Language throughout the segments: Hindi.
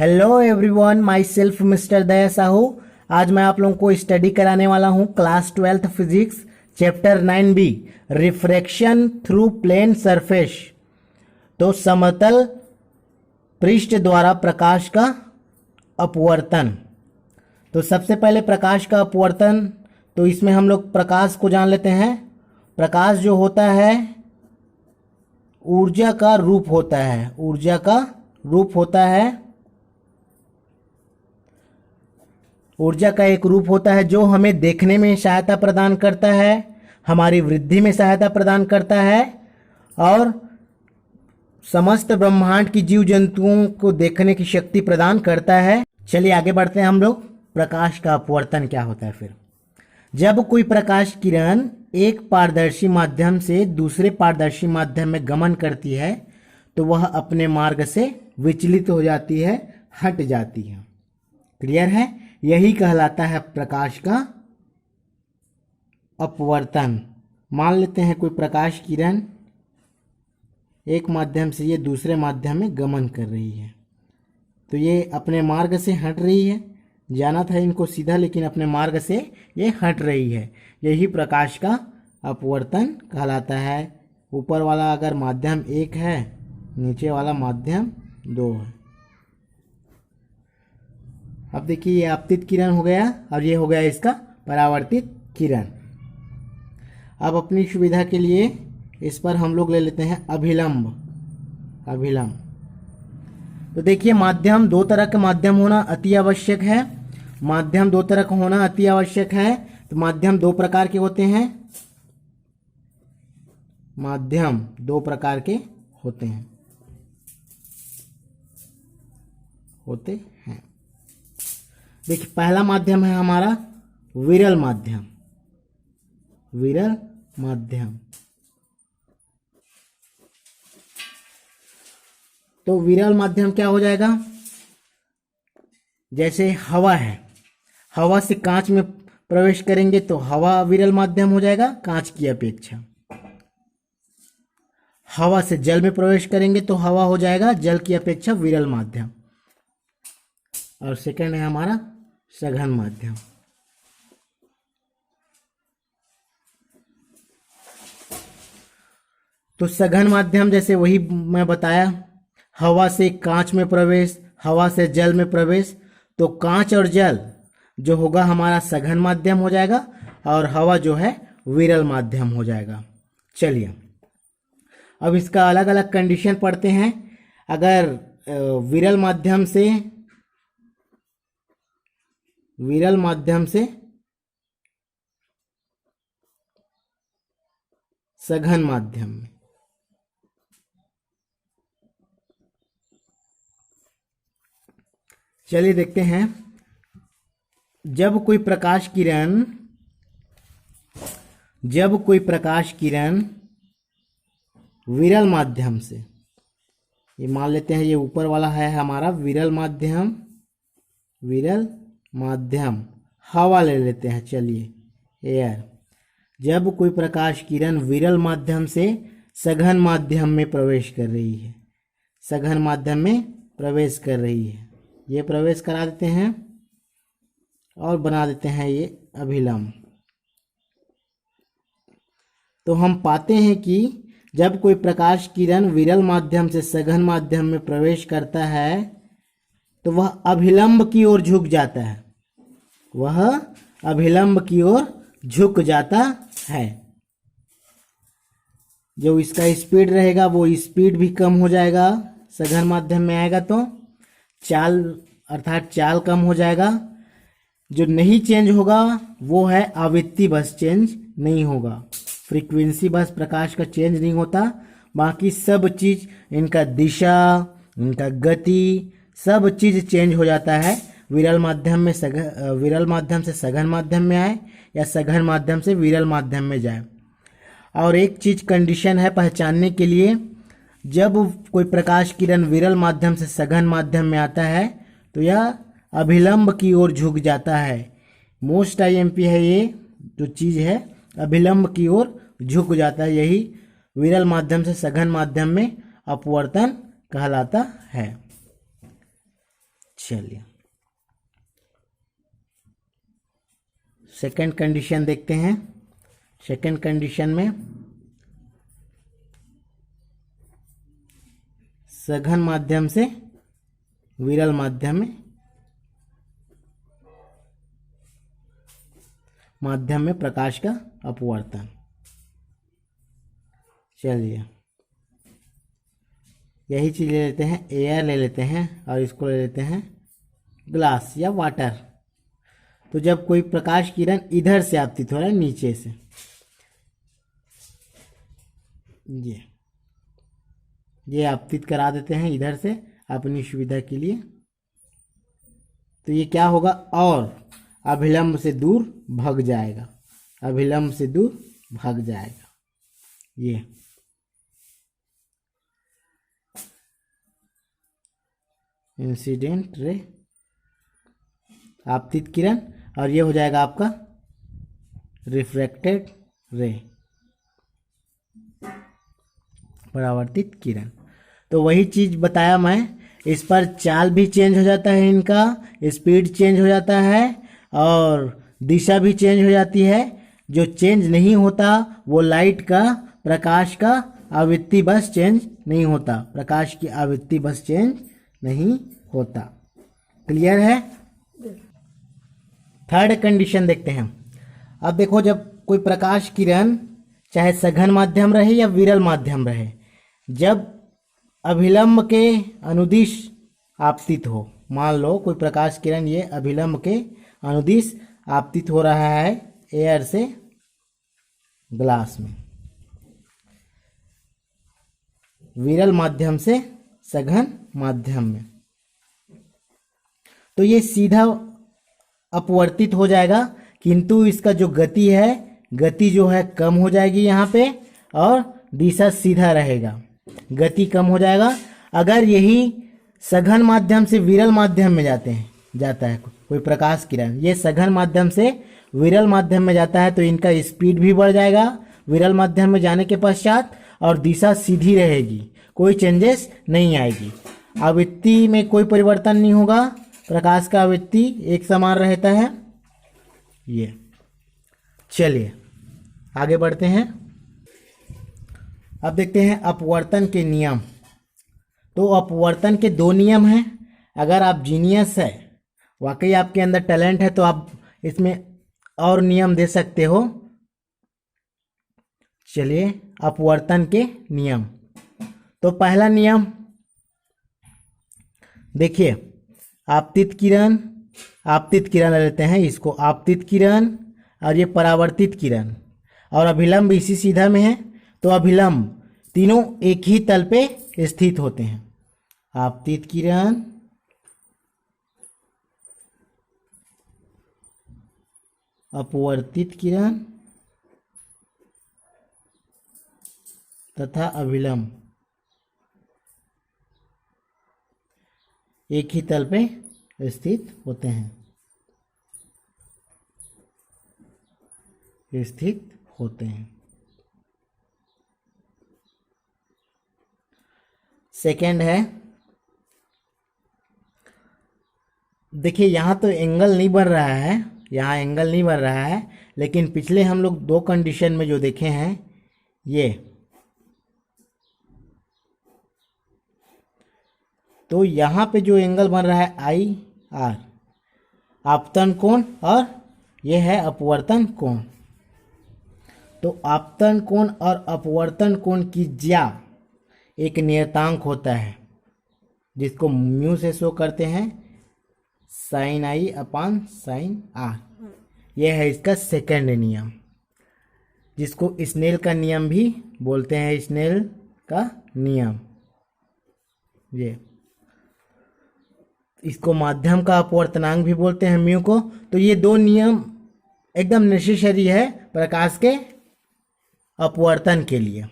Hello everyone, my self mister Daya Sahu. आज मैं आप लोगों को स्टडी कराने वाला हूं class 12th physics chapter 9B refraction through plane surface. तो समतल पृष्ठ द्वारा प्रकाश का अपवर्तन। तो सबसे पहले प्रकाश का अपवर्तन, तो इसमें हम लोग प्रकाश को जान लेते हैं। प्रकाश जो होता है ऊर्जा का रूप होता है, ऊर्जा का रूप होता है, ऊर्जा का एक रूप होता है जो हमें देखने में सहायता प्रदान करता है, हमारी वृद्धि में सहायता प्रदान करता है और समस्त ब्रह्मांड की जीव जंतुओं को देखने की शक्ति प्रदान करता है। चलिए आगे बढ़ते हैं हम लोग। प्रकाश का अपवर्तन क्या होता है? फिर जब कोई प्रकाश किरण एक पारदर्शी माध्यम से दूसरे पारदर्शी माध्यम में गमन करती है तो वह अपने मार्ग से विचलित हो जाती है, हट जाती है। क्लियर है? यही कहलाता है प्रकाश का अपवर्तन। मान लेते हैं कोई प्रकाश किरण एक माध्यम से ये दूसरे माध्यम में गमन कर रही है, तो ये अपने मार्ग से हट रही है। जाना था इनको सीधा, लेकिन अपने मार्ग से ये हट रही है। यही प्रकाश का अपवर्तन कहलाता है। ऊपर वाला अगर माध्यम 1 है, नीचे वाला माध्यम 2 है। अब देखिए ये आपतित किरण हो गया और ये हो गया इसका परावर्तित किरण। अब अपनी सुविधा के लिए इस पर हम लोग ले लेते हैं अभिलंब। अभिलंब तो देखिए माध्यम, दो तरह के माध्यम होना अति आवश्यक है। माध्यम दो तरह का होना अति आवश्यक है। तो माध्यम दो प्रकार के होते हैं। माध्यम दो प्रकार के होते हैं देखिए पहला माध्यम है हमारा विरल माध्यम। विरल माध्यम, तो विरल माध्यम क्या हो जाएगा? जैसे हवा है, हवा से कांच में प्रवेश करेंगे तो हवा विरल माध्यम हो जाएगा कांच की अपेक्षा। हवा से जल में प्रवेश करेंगे तो हवा हो जाएगा जल की अपेक्षा विरल माध्यम। और सेकंड है हमारा सघन माध्यम। तो सघन माध्यम जैसे वही मैं बताया, हवा से कांच में प्रवेश, हवा से जल में प्रवेश, तो कांच और जल जो होगा हमारा सघन माध्यम हो जाएगा और हवा जो है विरल माध्यम हो जाएगा। चलिए अब इसका अलग अलग कंडीशन पढ़ते हैं। अगर विरल माध्यम से सघन माध्यम में, चलिए देखते हैं। जब कोई प्रकाश किरण विरल माध्यम से, ये मान लेते हैं ये ऊपर वाला है हमारा विरल माध्यम, हवा ले लेते हैं, चलिए एयर। जब कोई प्रकाश किरण विरल माध्यम से सघन माध्यम में प्रवेश कर रही है, सघन माध्यम में प्रवेश कर रही है, ये प्रवेश करा देते हैं और बना देते हैं ये अभिलंब। तो हम पाते हैं कि जब कोई प्रकाश किरण विरल माध्यम से सघन माध्यम में प्रवेश करता है तो वह अभिलंब की ओर झुक जाता है, वह अभिलंब की ओर झुक जाता है। जो इसका स्पीड रहेगा वो स्पीड भी कम हो जाएगा, सघन माध्यम में आएगा तो चाल अर्थात चाल कम हो जाएगा। जो नहीं चेंज होगा वो है आवृत्ति, बस चेंज नहीं होगा। फ्रीक्वेंसी बस प्रकाश का चेंज नहीं होता, बाकी सब चीज, इनका दिशा, इनका गति, सब चीज चेंज हो जाता है। विरल माध्यम से सघन माध्यम में आए या सघन माध्यम से विरल माध्यम में जाए। और एक चीज कंडीशन है पहचानने के लिए, जब कोई प्रकाश किरण विरल माध्यम से सघन माध्यम में आता है तो यह अभिलंब की ओर झुक जाता है। मोस्ट आईएमपी है ये जो चीज है, अभिलंब की ओर झुक जाता है। यही विरल माध्यम से सघन माध्यम में अपवर्तन कहलाता है। चलिए सेकंड कंडीशन देखते हैं। सेकंड कंडीशन में सघन माध्यम से विरल माध्यम में प्रकाश का अपवर्तन। चलिए यही चीज ले लेते हैं, एयर ले लेते हैं और इसको ले लेते हैं ग्लास या वाटर। तो जब कोई प्रकाश किरण इधर से आपतित हो रहा है नीचे से, ये आपतित करा देते हैं इधर से अपनी सुविधा के लिए। तो ये क्या होगा, और अभिलंब से दूर भाग जाएगा, अभिलंब से दूर भाग जाएगा। ये इंसिडेंट रे, आपतित किरण, और ये हो जाएगा आपका रिफ्रैक्टेड रे, परावर्तित किरण। तो वही चीज बताया मैं, इस पर चाल भी चेंज हो जाता है, इनका स्पीड चेंज हो जाता है और दिशा भी चेंज हो जाती है। जो चेंज नहीं होता वो लाइट का, प्रकाश का आवृत्ति बस चेंज नहीं होता, प्रकाश की आवृत्ति बस चेंज नहीं होता। क्लियर है। थर्ड कंडीशन देखते हैं। अब देखो, जब कोई प्रकाश किरण चाहे सघन माध्यम रहे या विरल माध्यम रहे, जब अभिलंब के अनुदिश आपतित हो, मान लो कोई प्रकाश किरण ये अभिलंब के अनुदिश आपतित हो रहा है एयर से ग्लास में, विरल माध्यम से सघन माध्यम में, तो ये सीधा अपवर्तित हो जाएगा, किंतु इसका जो गति है, गति जो है कम हो जाएगी यहाँ पे और दिशा सीधा रहेगा, गति कम हो जाएगा। अगर यही सघन माध्यम से विरल माध्यम में जाता है कोई प्रकाश किरण, ये सघन माध्यम से विरल माध्यम में जाता है तो इनका स्पीड भी बढ़ जाएगा विरल माध्यम में जाने के पश्चात, और दिशा सीधी रहेगी, कोई चेंजेस नहीं आएगी, आवृत्ति में कोई परिवर्तन नहीं होगा, प्रकाश का आवृत्ति एक समान रहता है। ये चलिए आगे बढ़ते हैं। अब देखते हैं अपवर्तन के नियम। तो अपवर्तन के दो नियम हैं। अगर आप जीनियस है, वाकई आपके अंदर टैलेंट है, तो आप इसमें और नियम दे सकते हो। चलिए अपवर्तन के नियम। तो पहला नियम देखिए, आपतित किरण लेते हैं इसको, आपतित किरण और ये परावर्तित किरण, और अभिलंब इसी सीधा में है, तो अभिलंब तीनों एक ही तल पे स्थित होते हैं। आपतित किरण, अपवर्तित किरण तथा अभिलंब एक ही तल पे स्थित होते हैं, सेकेंड है, देखिए यहाँ तो एंगल नहीं बन रहा है, यहाँ एंगल नहीं बन रहा है, लेकिन पिछले हम लोग दो कंडीशन में जो देखे हैं, ये तो यहाँ पे जो एंगल बन रहा है आई आर, आपतन कोण, और ये है अपवर्तन कोण। तो आपतन कोण और अपवर्तन कोण की ज्या एक नियतांक होता है, जिसको म्यू से शो करते हैं, sine i upon sine r. यह है इसका सेकंड नियम, जिसको स्नेल का नियम भी बोलते हैं, स्नेल का नियम। ये इसको माध्यम का अपवर्तनांक भी बोलते हैं, म्यू को। तो ये दो नियम एकदम नेसेसरी है प्रकाश के अपवर्तन के लिए।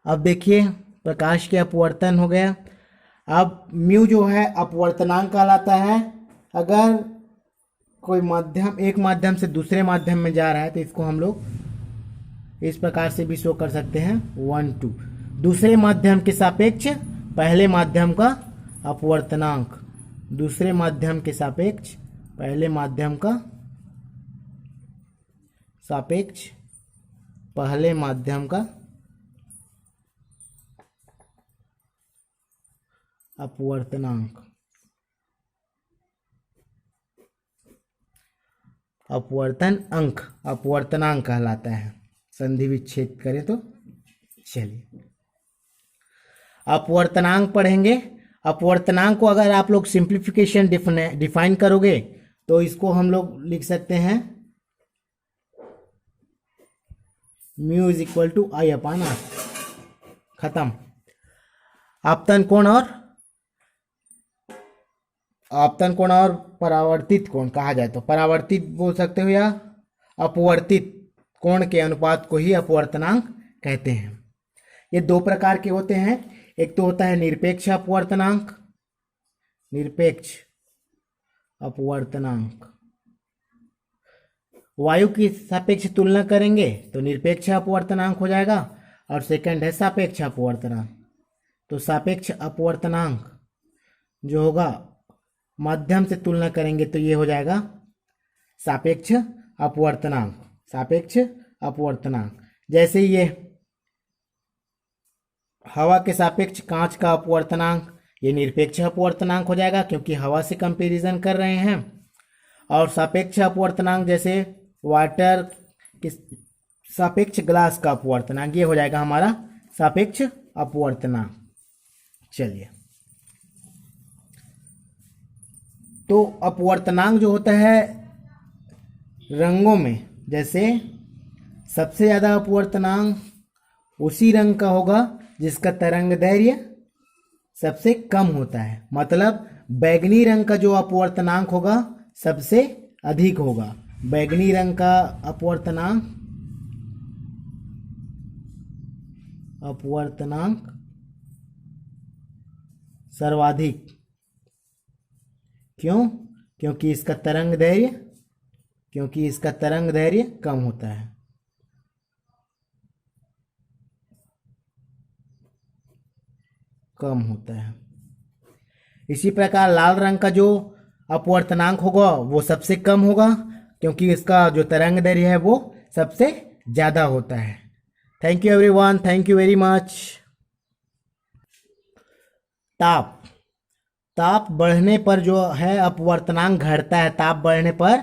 अब देखिए प्रकाश के अपवर्तन हो गया। अब म्यू जो है अपवर्तनांक कहलाता है। अगर कोई माध्यम एक माध्यम से दूसरे माध्यम में जा रहा है तो इसको हम लोग इस प्रकार से भी शो कर सकते हैं, 1 2, दूसरे माध्यम के सापेक्ष पहले माध्यम का अपवर्तनांक दूसरे माध्यम के सापेक्ष पहले माध्यम का सापेक्ष पहले माध्यम का अपवर्तनांक। अपवर्तनांक कहलाता है, संधि विच्छेद करें तो। चलिए अपवर्तनांक पढ़ेंगे। अपवर्तनांक को अगर आप लोग सिंप्लीफिकेशन डिफाइन करोगे तो इसको हम लोग लिख सकते हैं mu is equal to i upon r. खत्म। आपतन कोण और परावर्तित कोण कहा जाए तो परावर्तित बोल सकते हो या अपवर्तित कोण के अनुपात को ही अपवर्तनांक कहते हैं। ये दो प्रकार के होते हैं। एक तो होता है निरपेक्ष अपवर्तनांक, निरपेक्ष अपवर्तनांक। वायु की सापेक्ष तुलना करेंगे तो निरपेक्ष अपवर्तनांक हो जाएगा, और सेकंड है सापेक्ष अपवर्तनांक। तो सापेक्ष अपवर्तनांक जो होगा माध्यम से तुलना करेंगे तो ये हो जाएगा सापेक्ष अपवर्तनांक। सापेक्ष अपवर्तनांक जैसे ये हवा के सापेक्ष कांच का अपवर्तनांक, ये निरपेक्ष अपवर्तनांक हो जाएगा क्योंकि हवा से कंपैरिजन कर रहे हैं। और सापेक्ष अपवर्तनांक जैसे वाटर के सापेक्ष ग्लास का अपवर्तनांक, ये हो जाएगा हमारा सापेक्ष अपवर्तनांक। चलिए तो अपवर्तनांक जो होता है रंगों में, जैसे सबसे ज़्यादा अपवर्तनांक उसी रंग का होगा जिसका तरंग दैर्घ्य सबसे कम होता है। मतलब बैगनी रंग का जो अपवर्तनांक होगा सबसे अधिक होगा। बैगनी रंग का अपवर्तनांक सर्वाधिक। क्यों? क्योंकि इसका तरंग दैर्घ्य कम होता है। इसी प्रकार लाल रंग का जो अपवर्तनांक होगा वो सबसे कम होगा क्योंकि इसका जो तरंग दैर्घ्य है वो सबसे ज़्यादा होता है। Thank you everyone, thank you very much. ताप बढ़ने पर जो है अपवर्तनांक घटता है। ताप बढ़ने पर